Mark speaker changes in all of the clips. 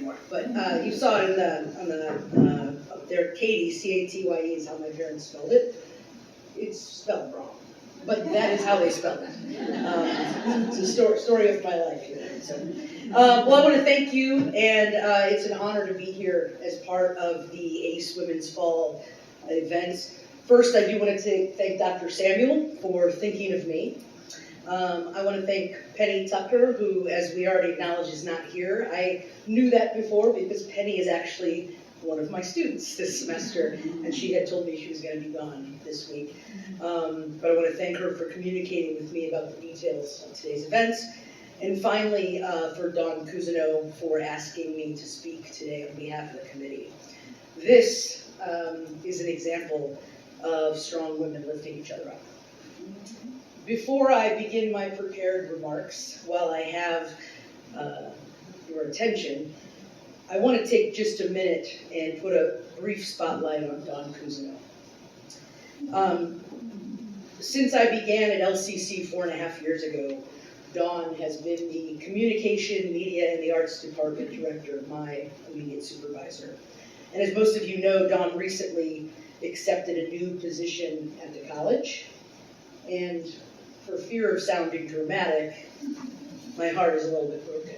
Speaker 1: anymore. But you saw it up there, Katie, C-A-T-Y-E is how my parents spelled it. It's spelled wrong, but that is how they spelled it. It's a story of my life here. So, well, I want to thank you, and it's an honor to be here as part of the ACE Women's Fall event. First, I do want to thank Dr. Samuel for thinking of me. I want to thank Penny Tucker, who, as we already acknowledged, is not here. I knew that before because Penny is actually one of my students this semester, and she had told me she was going to be gone this week. But I want to thank her for communicating with me about the details of today's events. And finally, for Dawn Cousineau for asking me to speak today on behalf of the committee. This is an example of strong women lifting each other up. Before I begin my prepared remarks, while I have your attention, I want to take just a minute and put a brief spotlight on Dawn Cousineau. Since I began at LCC 4.5 years ago, Dawn has been the Communication, Media, and the Arts Department Director, my immediate supervisor. And as most of you know, Dawn recently accepted a new position at the college, and for fear of sounding dramatic, my heart is a little bit broken.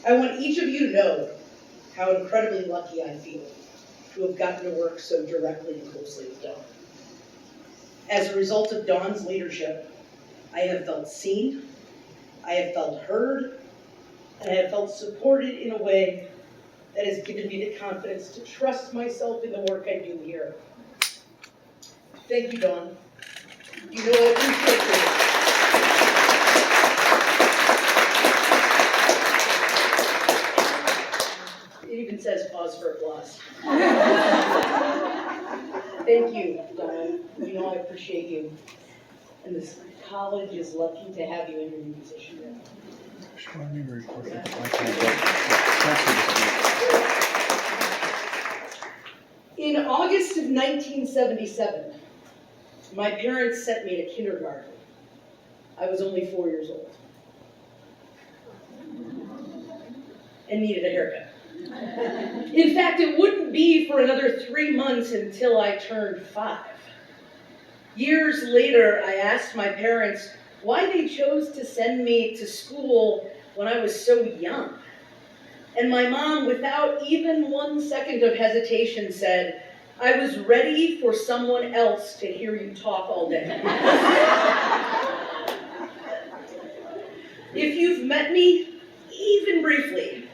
Speaker 1: I want each of you to know how incredibly lucky I feel to have gotten to work so directly and closely with Dawn. As a result of Dawn's leadership, I have felt seen, I have felt heard, and I have felt supported in a way that has given me the confidence to trust myself in the work I do here. Thank you, Dawn. You know I appreciate you. It even says pause for applause. Thank you, Dawn. You know I appreciate you. And this college is lucky to have you in your new position. In August of 1977, my parents sent me to kindergarten. I was only 4 years old and needed a haircut. In fact, it wouldn't be for another 3 months until I turned 5. Years later, I asked my parents why they chose to send me to school when I was so young. And my mom, without even 1 second of hesitation, said, "I was ready for someone else to hear you talk all day." If you've met me, even briefly,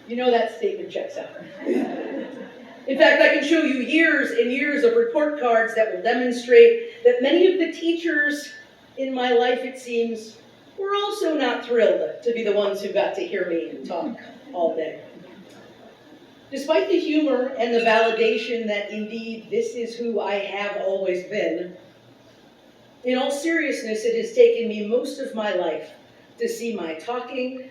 Speaker 1: you know that statement checks out. In fact, I can show you years and years of report cards that will demonstrate that many of the teachers in my life, it seems, were also not thrilled to be the ones who got to hear me talk all day. Despite the humor and the validation that indeed this is who I have always been, in all seriousness, it has taken me most of my life to see my talking,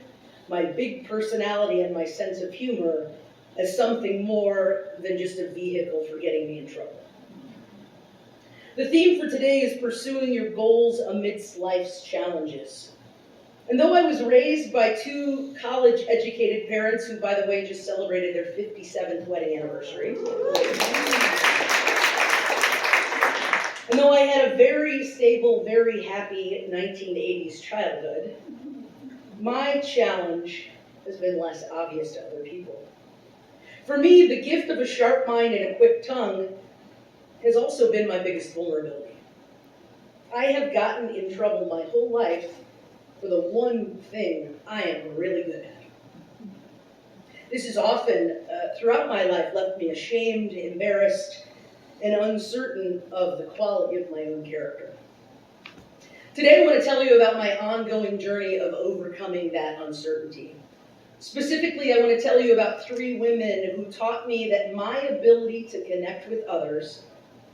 Speaker 1: my big personality, and my sense of humor as something more than just a vehicle for getting me in trouble. The theme for today is pursuing your goals amidst life's challenges. And though I was raised by 2 college-educated parents who, by the way, just celebrated their 57th wedding anniversary, and though I had a very stable, very happy 1980s childhood, my challenge has been less obvious to other people. For me, the gift of a sharp mind and a quick tongue has also been my biggest vulnerability. I have gotten in trouble my whole life for the one thing I am really good at. This has often, throughout my life, left me ashamed, embarrassed, and uncertain of the quality of my own character. Today, I want to tell you about my ongoing journey of overcoming that uncertainty. Specifically, I want to tell you about 3 women who taught me that my ability to connect with others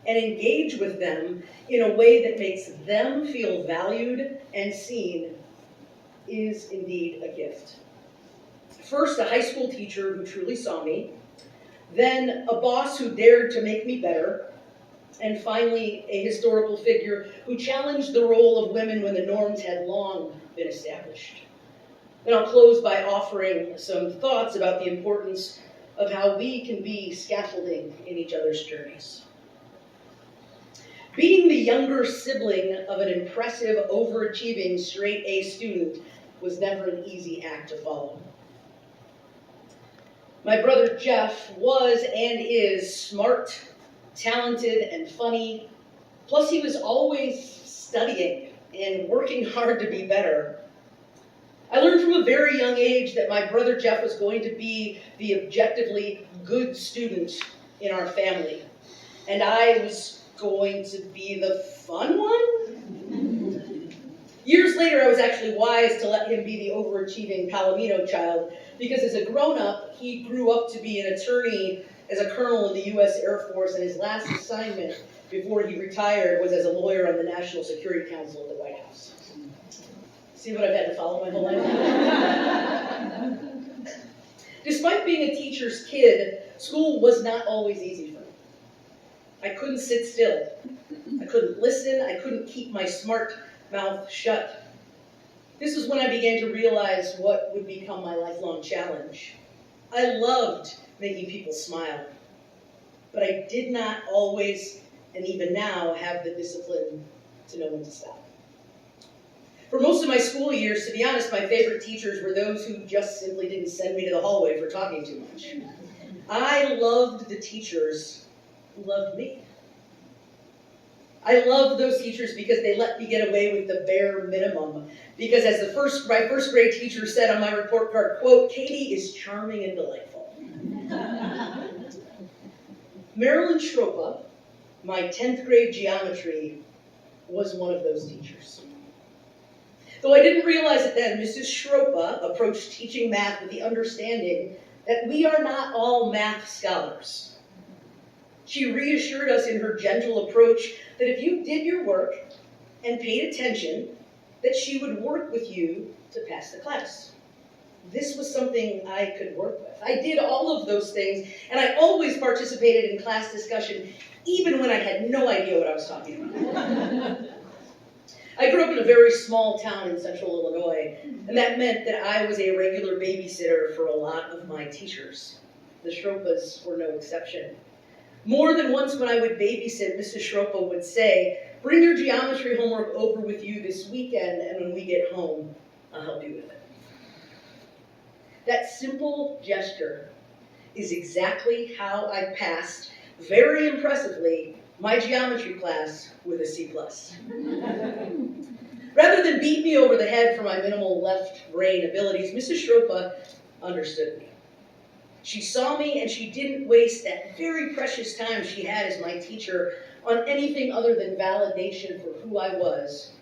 Speaker 1: and engage with them in a way that makes them feel valued and seen is indeed a gift. First, a high school teacher who truly saw me, then a boss who dared to make me better, and finally, a historical figure who challenged the role of women when the norms had long been established. And I'll close by offering some thoughts about the importance of how we can be scaffolding in each other's journeys. Being the younger sibling of an impressive, overachieving, straight A student was never an easy act to follow. My brother Jeff was and is smart, talented, and funny. Plus, he was always studying and working hard to be better. I learned from a very young age that my brother Jeff was going to be the objectively good student in our family, and I was going to be the fun one? Years later, I was actually wise to let him be the overachieving Palomino child, because as a grown-up, he grew up to be an attorney as a colonel in the U.S. Air Force, and his last assignment before he retired was as a lawyer on the National Security Council at the White House. See what I've had to follow my whole life? Despite being a teacher's kid, school was not always easy for me. I couldn't sit still. I couldn't listen. I couldn't keep my smart mouth shut. This was when I began to realize what would become my lifelong challenge. I loved making people smile, but I did not always, and even now, have the discipline to know when to stop. For most of my school years, to be honest, my favorite teachers were those who just simply didn't send me to the hallway for talking too much. I loved the teachers who loved me. I loved those teachers because they let me get away with the bare minimum. Because as my first grade teacher said on my report card, quote, "Katie is charming and delightful." Marilyn Schropa, my 10th grade geometry, was one of those teachers. Though I didn't realize it then, Mrs. Schropa approached teaching math with the understanding that we are not all math scholars. She reassured us in her gentle approach that if you did your work and paid attention, that she would work with you to pass the class. This was something I could work with. I did all of those things, and I always participated in class discussion, even when I had no idea what I was talking about. I grew up in a very small town in central Illinois, and that meant that I was a regular babysitter for a lot of my teachers. The Schropas were no exception. More than once when I would babysit, Mrs. Schropa would say, "Bring your geometry homework over with you this weekend, and when we get home, I'll help you with it." That simple gesture is exactly how I passed, very impressively, my geometry class with a C+. Rather than beat me over the head for my minimal left brain abilities, Mrs. Schropa understood me. She saw me, and she didn't waste that very precious time she had as my teacher on anything other than validation for who I was,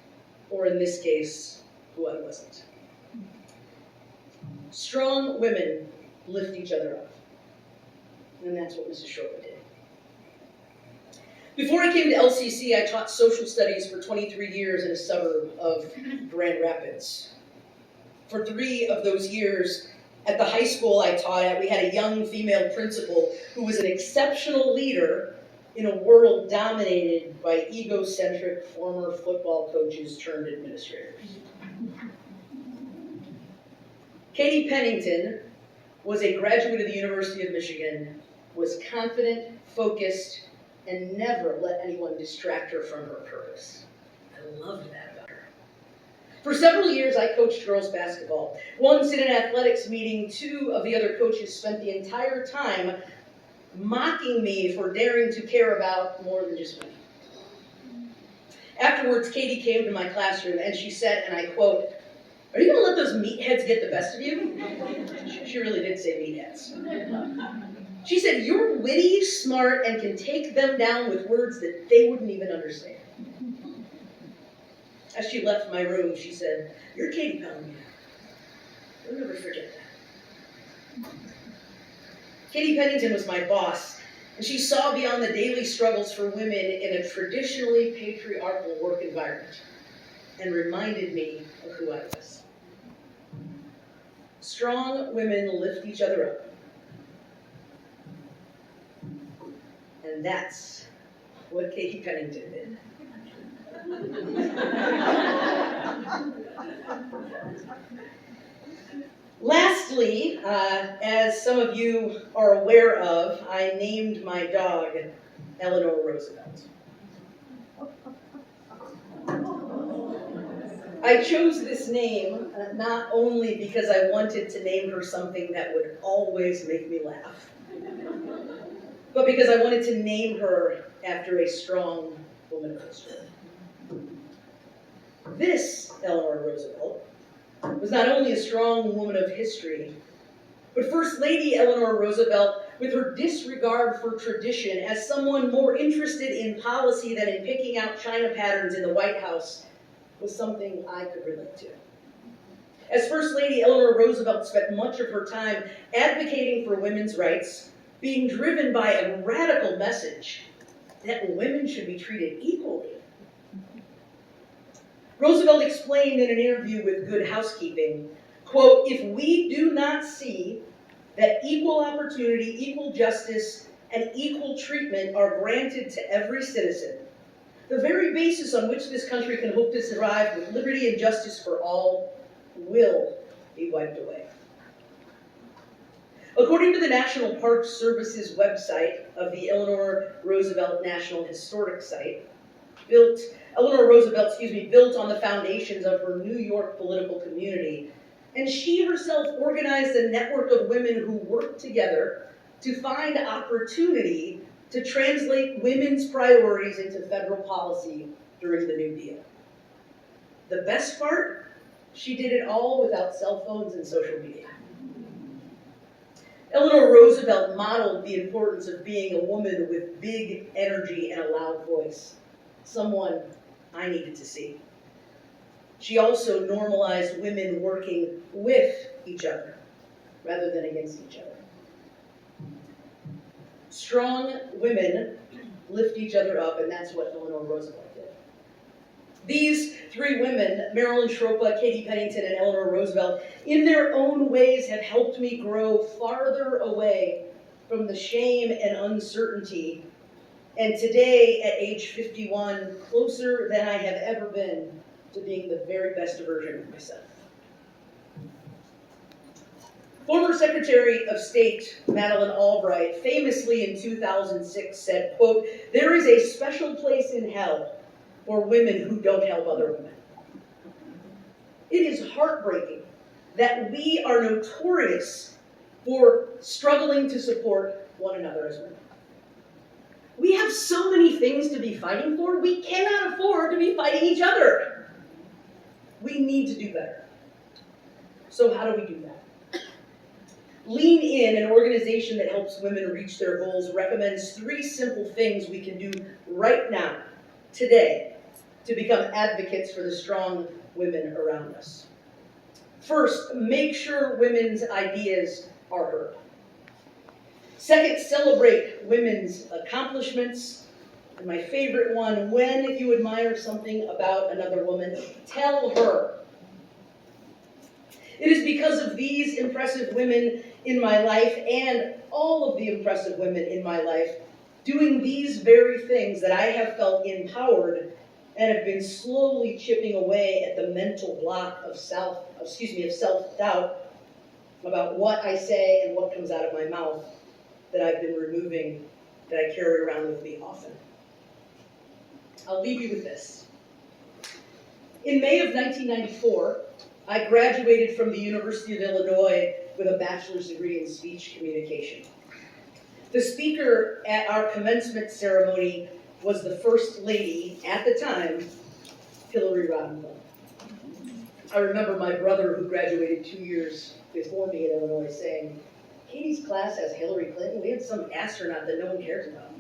Speaker 1: or in this case, who I wasn't. Strong women lift each other up, and that's what Mrs. Schropa did. Before I came to LCC, I taught social studies for 23 years in a suburb of Grand Rapids. For 3 of those years, at the high school I taught at, we had a young female principal who was an exceptional leader in a world dominated by egocentric former football coaches turned administrators. Katie Pennington was a graduate of the University of Michigan, was confident, focused, and never let anyone distract her from her purpose. I loved that about her. For several years, I coached girls basketball. Once in an athletics meeting, 2 of the other coaches spent the entire time mocking me for daring to care about more than just money. Afterwards, Katie came to my classroom and she said, and I quote, "Are you going to let those meatheads get the best of you?" She really did say meatheads. She said, "You're witty, smart, and can take them down with words that they wouldn't even understand." As she left my room, she said, "You're Katie Palomino. You'll never forget that." Katie Pennington was my boss, and she saw beyond the daily struggles for women in a traditionally patriarchal work environment and reminded me of who I was. Strong women lift each other up. And that's what Katie Pennington did. Lastly, as some of you are aware of, I named my dog Eleanor Roosevelt. I chose this name not only because I wanted to name her something that would always make me laugh, but because I wanted to name her after a strong woman of history. This Eleanor Roosevelt was not only a strong woman of history, but First Lady Eleanor Roosevelt, with her disregard for tradition, as someone more interested in policy than in picking out China patterns in the White House, was something I could relate to. As First Lady, Eleanor Roosevelt spent much of her time advocating for women's rights, being driven by a radical message that women should be treated equally. Roosevelt explained in an interview with Good Housekeeping, quote, "If we do not see that equal opportunity, equal justice, and equal treatment are granted to every citizen, the very basis on which this country can hope to survive with liberty and justice for all will be wiped away." According to the National Park Service's website of the Eleanor Roosevelt National Historic Site, Eleanor Roosevelt, built on the foundations of her New York political community, and she herself organized a network of women who worked together to find opportunity to translate women's priorities into federal policy during the New Deal. The best part, she did it all without cell phones and social media. Eleanor Roosevelt modeled the importance of being a woman with big energy and a loud voice, someone I needed to see. She also normalized women working with each other rather than against each other. Strong women lift each other up, and that's what Eleanor Roosevelt did. These three women, Marilyn Schroeppler, Katie Pennington, and Eleanor Roosevelt, in their own ways have helped me grow farther away from the shame and uncertainty, and today, at age 51, closer than I have ever been to being the very best version of myself. Former Secretary of State Madeleine Albright famously in 2006 said, quote, "There is a special place in hell for women who don't help other women." It is heartbreaking that we are notorious for struggling to support one another as women. We have so many things to be fighting for, we cannot afford to be fighting each other. We need to do better. So how do we do that? Lean In, an organization that helps women reach their goals, recommends 3 simple things we can do right now, today, to become advocates for the strong women around us. First, make sure women's ideas are heard. Second, celebrate women's accomplishments. And my favorite one, when you admire something about another woman, tell her. It is because of these impressive women in my life and all of the impressive women in my life doing these very things that I have felt empowered and have been slowly chipping away at the mental block of self-doubt about what I say and what comes out of my mouth that I've been removing, that I carry around with me often. I'll leave you with this. In May of 1994, I graduated from the University of Illinois with a bachelor's degree in speech communication. The speaker at our commencement ceremony was the First Lady, at the time, Hillary Rodham. I remember my brother, who graduated 2 years before me in Illinois, saying, "Katie's class has Hillary Clinton. We had some astronaut that no one cares about."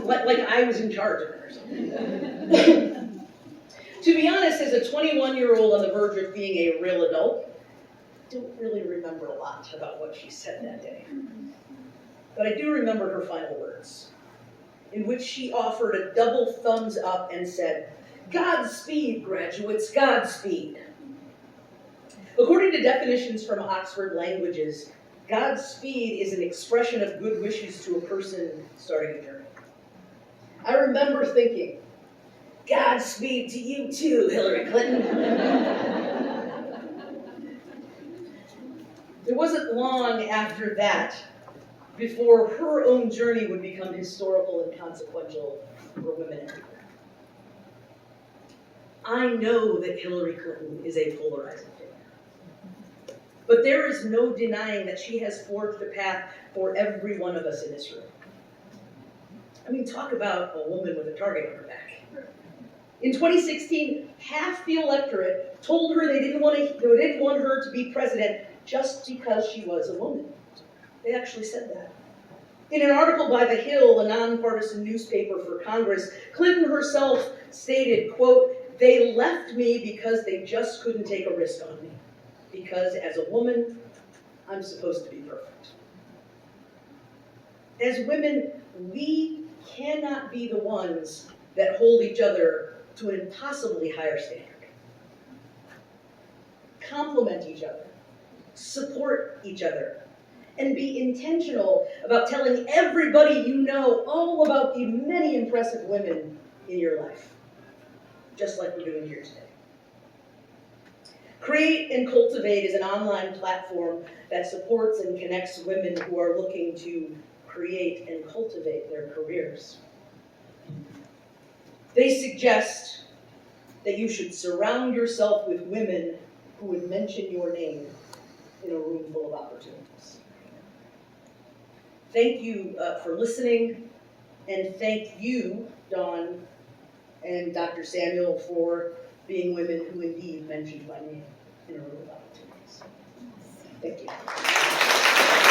Speaker 1: like I was in charge of her or something. To be honest, as a 21-year-old on the verge of being a real adult, I don't really remember a lot about what she said that day. But I do remember her final words, in which she offered a double thumbs up and said, "Godspeed, graduates, Godspeed." According to definitions from Oxford Languages, Godspeed is an expression of good wishes to a person starting a journey. I remember thinking, Godspeed to you too, Hillary Clinton. It wasn't long after that before her own journey would become historical and consequential for women everywhere. I know that Hillary Clinton is a polarizing figure, but there is no denying that she has forged a path for every one of us in this room. I mean, talk about a woman with a target on her back. In 2016, half the electorate told her they didn't want her to be president just because she was a woman. They actually said that. In an article by The Hill, a nonpartisan newspaper for Congress, Clinton herself stated, quote, "They left me because they just couldn't take a risk on me. Because as a woman, I'm supposed to be perfect." As women, we cannot be the ones that hold each other to an impossibly higher standard. Complement each other, support each other, and be intentional about telling everybody you know all about the many impressive women in your life, just like we're doing here today. Create and Cultivate is an online platform that supports and connects women who are looking to create and cultivate their careers. They suggest that you should surround yourself with women who would mention your name in a room full of opportunities. Thank you for listening, and thank you, Dawn and Dr. Samuel, for being women who indeed mentioned my name in a room of opportunities. Thank you.